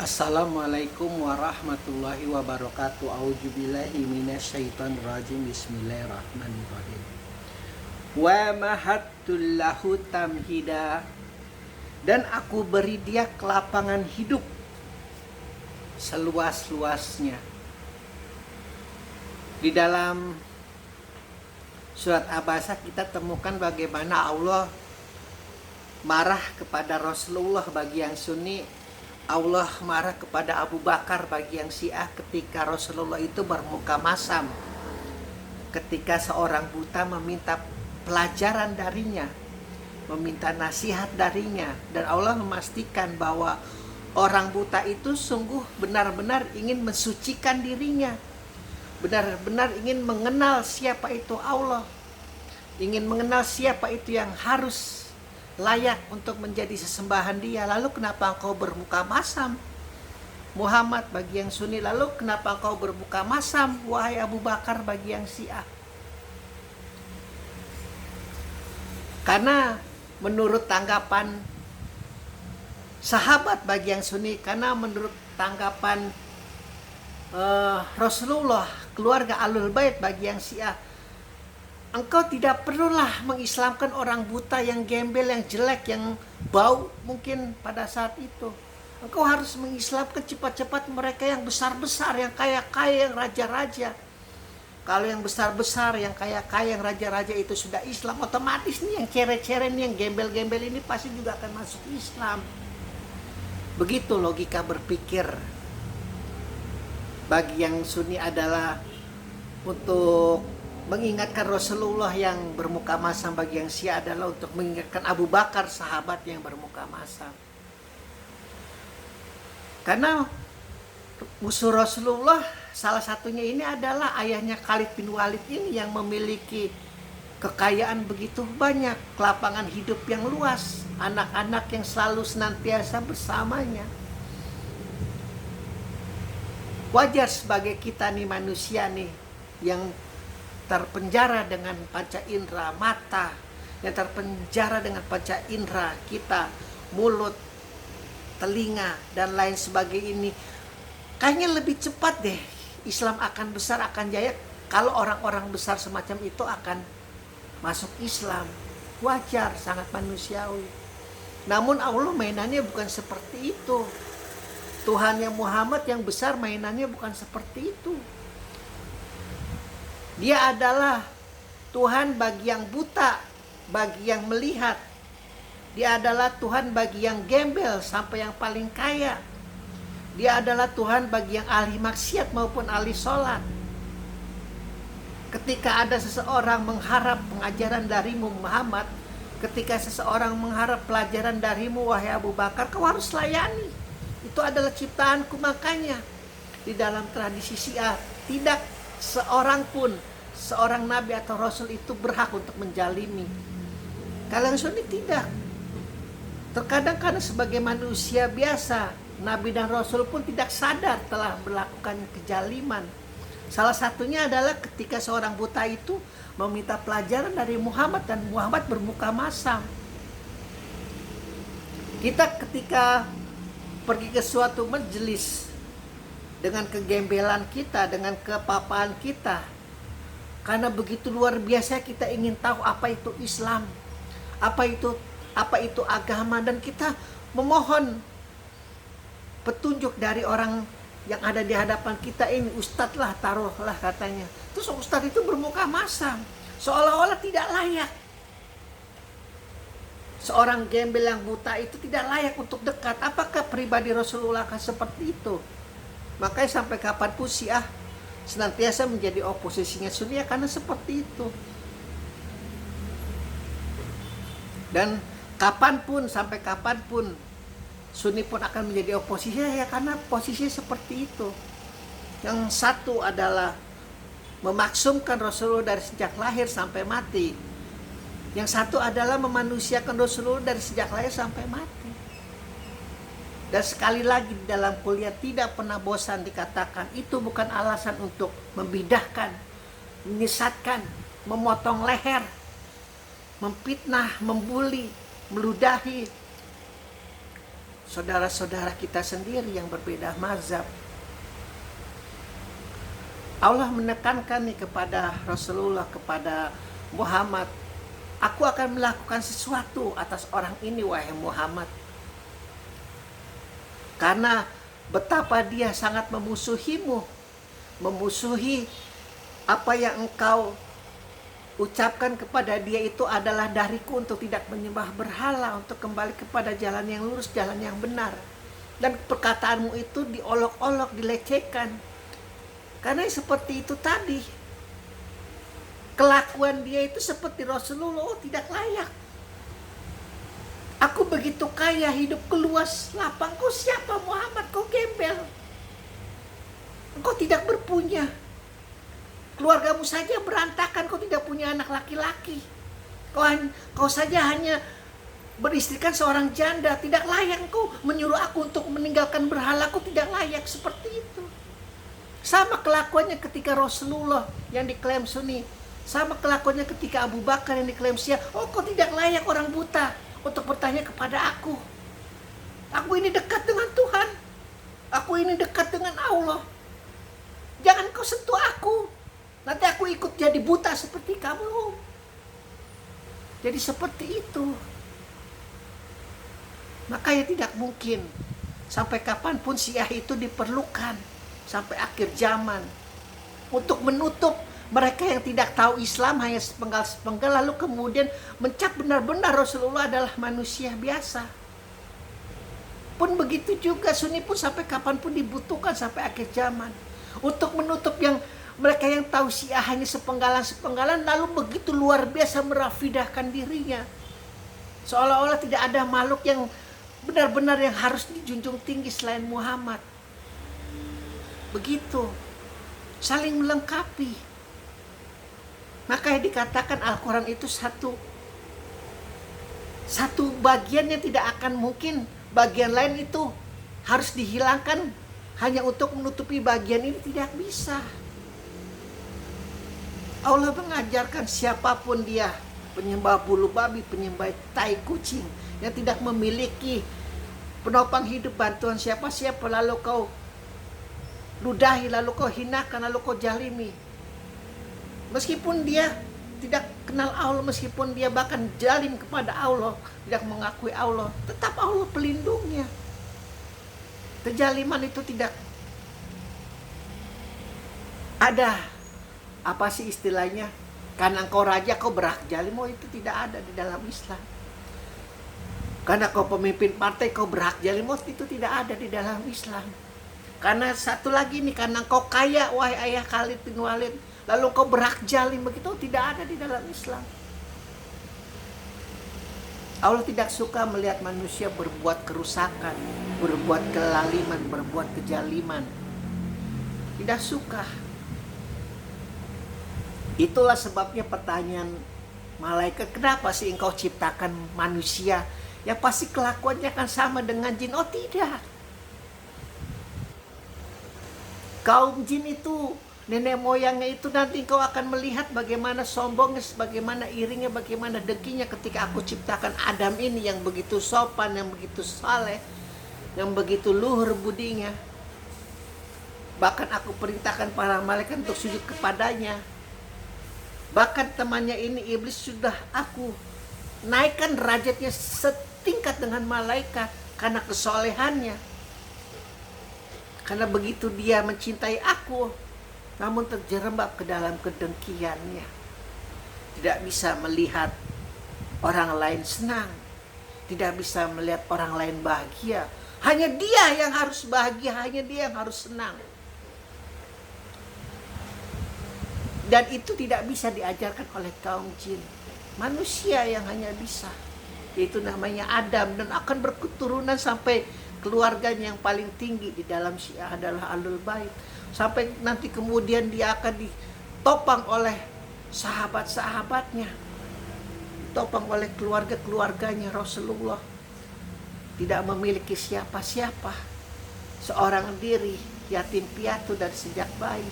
Assalamualaikum warahmatullahi wabarakatuh. A'udzubillahi minasyaitonirrajim. Bismillahirrahmanirrahim. Wa mahattul lahu tamhida, dan aku beri dia kelapangan hidup seluas-luasnya. Di dalam surat Abasa kita temukan bagaimana Allah marah kepada Rasulullah bagi yang Sunni, Allah marah kepada Abu Bakar bagi yang Syiah ketika Rasulullah itu bermuka masam, ketika seorang buta meminta pelajaran darinya, meminta nasihat darinya, dan Allah memastikan bahwa orang buta itu sungguh benar-benar ingin mensucikan dirinya, benar-benar ingin mengenal siapa itu Allah, ingin mengenal siapa itu yang harus layak untuk menjadi sesembahan dia. Lalu kenapa engkau bermuka masam, Muhammad, bagi yang Sunni? Lalu kenapa engkau bermuka masam, wahai Abu Bakar, bagi yang Syiah? Karena menurut tanggapan sahabat bagi yang Sunni, karena menurut tanggapan Rasulullah, keluarga Ahlul Bait bagi yang Syiah, engkau tidak perlulah mengislamkan orang buta yang gembel, yang jelek, yang bau mungkin pada saat itu. Engkau harus mengislamkan cepat-cepat mereka yang besar-besar, yang kaya-kaya, yang raja-raja. Kalau yang besar-besar, yang kaya-kaya, yang raja-raja itu sudah Islam, otomatis nih yang cere-cere nih, yang gembel-gembel ini pasti juga akan masuk Islam. Begitu logika berpikir bagi yang Sunni adalah untuk mengingatkan Rasulullah yang bermuka masam. Bagi yang Syiah adalah untuk mengingatkan Abu Bakar, sahabat yang bermuka masam. Karena musuh Rasulullah salah satunya ini adalah ayahnya Khalid bin Walid ini, yang memiliki kekayaan begitu banyak, kelapangan hidup yang luas, anak-anak yang selalu senantiasa bersamanya. Wajar sebagai kita nih manusia nih yang terpenjara dengan panca indera mata, yang terpenjara dengan panca indera kita, mulut, telinga, dan lain sebagainya ini, kayaknya lebih cepat deh Islam akan besar, akan jaya kalau orang-orang besar semacam itu akan masuk Islam. Wajar, sangat manusiawi. Namun Allah mainannya bukan seperti itu. Tuhannya Muhammad yang besar mainannya bukan seperti itu. Dia adalah Tuhan bagi yang buta, bagi yang melihat. Dia adalah Tuhan bagi yang gembel sampai yang paling kaya. Dia adalah Tuhan bagi yang ahli maksiat maupun ahli sholat. Ketika ada seseorang mengharap pengajaran darimu Muhammad, ketika seseorang mengharap pelajaran darimu wahai Abu Bakar, kau harus layani. Itu adalah ciptaanku. Makanya di dalam tradisi Syiah tidak seorang pun, seorang nabi atau rasul itu berhak untuk menjalimi. Kalau yang Sunni tidak. Terkadang karena sebagai manusia biasa, nabi dan rasul pun tidak sadar telah melakukan kejaliman. Salah satunya adalah ketika seorang buta itu meminta pelajaran dari Muhammad dan Muhammad bermuka masam. Kita ketika pergi ke suatu majelis dengan kegembelan kita, dengan kepapaan kita, karena begitu luar biasa kita ingin tahu apa itu Islam, apa itu agama, dan kita memohon petunjuk dari orang yang ada di hadapan kita ini. Ustadz lah, taruhlah katanya. Terus ustadz itu bermuka masam, seolah-olah tidak layak. Seorang gembel yang buta itu tidak layak untuk dekat. Apakah pribadi Rasulullah akan seperti itu? Makanya sampai kapanpun Syiah senantiasa menjadi oposisinya Sunni karena seperti itu. Dan kapanpun, sampai kapanpun Sunni pun akan menjadi oposisi ya karena posisinya seperti itu. Yang satu adalah memaksumkan Rasulullah dari sejak lahir sampai mati. Yang satu adalah memanusiakan Rasulullah dari sejak lahir sampai mati. Dan sekali lagi di dalam kuliah tidak pernah bosan dikatakan, itu bukan alasan untuk membidahkan, menyesatkan, memotong leher, memfitnah, membuli, meludahi saudara-saudara kita sendiri yang berbeda mazhab. Allah menekankan nih kepada Rasulullah, kepada Muhammad, aku akan melakukan sesuatu atas orang ini wahai Muhammad. Karena betapa dia sangat memusuhimu, memusuhi apa yang engkau ucapkan kepada dia itu adalah dariku untuk tidak menyembah berhala, untuk kembali kepada jalan yang lurus, jalan yang benar. Dan perkataanmu itu diolok-olok, dilecehkan. Karena seperti itu tadi, kelakuan dia itu seperti Rasulullah, tidak layak. Aku begitu kaya, hidupku luas, lapang. Kau siapa Muhammad? Kau gembel. Engkau tidak berpunya. Keluargamu saja berantakan, kau tidak punya anak laki-laki. Kau saja hanya beristrikan seorang janda. Tidak layak kau menyuruh aku untuk meninggalkan berhala. Kau tidak layak seperti itu. Sama kelakuannya ketika Rasulullah yang diklaim Sunni. Sama kelakuannya ketika Abu Bakar yang diklaim Syiah. Oh, kau tidak layak orang buta untuk bertanya kepada aku. Aku ini dekat dengan Tuhan. Aku ini dekat dengan Allah. Jangan kau sentuh aku. Nanti aku ikut jadi buta seperti kamu. Jadi seperti itu. Makanya tidak mungkin sampai kapanpun Syiah itu diperlukan. Sampai akhir zaman. Untuk menutup mereka yang tidak tahu Islam hanya sepenggal-sepenggal, lalu kemudian mencap benar-benar Rasulullah adalah manusia biasa. Pun begitu juga Sunni pun sampai kapanpun dibutuhkan sampai akhir zaman. Untuk menutup yang mereka yang tahu Syiah hanya sepenggalan-sepenggalan, lalu begitu luar biasa merafidahkan dirinya. Seolah-olah tidak ada makhluk yang benar-benar yang harus dijunjung tinggi selain Muhammad. Begitu. Saling melengkapi. Makanya dikatakan Al-Quran itu satu bagian yang tidak akan mungkin bagian lain itu harus dihilangkan hanya untuk menutupi bagian ini, tidak bisa. Allah mengajarkan siapapun dia, penyembah bulu babi, penyembah tai kucing, yang tidak memiliki penopang hidup, bantuan siapa-siapa, lalu kau ludahi, lalu kau hinakan, lalu kau jalimi. Meskipun dia tidak kenal Allah, meskipun dia bahkan jalim kepada Allah, tidak mengakui Allah, tetap Allah pelindungnya. Kejaliman itu tidak ada, apa sih istilahnya, karena engkau raja kau berhak jalim. Oh, itu tidak ada di dalam Islam. Karena kau pemimpin partai kau berhak jalim. Oh, itu tidak ada di dalam Islam. Karena satu lagi nih, karena engkau kaya wahai ayah Khalid bin Walid, lalu kau berhak jalim, begitu tidak ada di dalam Islam. Allah tidak suka melihat manusia berbuat kerusakan, berbuat kelaliman, berbuat kejaliman. Tidak suka. Itulah sebabnya pertanyaan malaikat, kenapa sih engkau ciptakan manusia? Ya pasti kelakuannya akan sama dengan jin. Oh tidak. Kaum jin itu, nenek moyangnya itu nanti engkau akan melihat bagaimana sombongnya, bagaimana iringnya, bagaimana dengkinya ketika aku ciptakan Adam ini yang begitu sopan, yang begitu saleh, yang begitu luhur budinya. Bahkan aku perintahkan para malaikat untuk sujud kepadanya. Bahkan temannya ini iblis sudah aku naikkan derajatnya setingkat dengan malaikat karena kesolehannya. Karena begitu dia mencintai aku, namun terjerembab ke dalam kedengkiannya. Tidak bisa melihat orang lain senang, tidak bisa melihat orang lain bahagia. Hanya dia yang harus bahagia, hanya dia yang harus senang. Dan itu tidak bisa diajarkan oleh kaum jin. Manusia yang hanya bisa. Itu namanya Adam, dan akan berketurunan sampai keluarganya yang paling tinggi di dalam Syiah adalah Ahlul Bait. Sampai nanti kemudian dia akan ditopang oleh sahabat-sahabatnya, ditopang oleh keluarga-keluarganya Rasulullah. Tidak memiliki siapa-siapa, seorang diri, yatim piatu dari sejak bayi.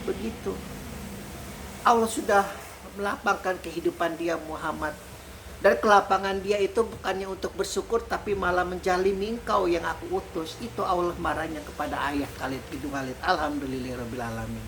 Begitu. Allah sudah melapangkan kehidupan dia Muhammad Dan kelapangan dia itu bukannya untuk bersyukur, tapi malah menjalimi engkau yang aku utus. Itu Allah marahnya kepada ayah Khalid bin Walid. Alhamdulillahirabbil alamin.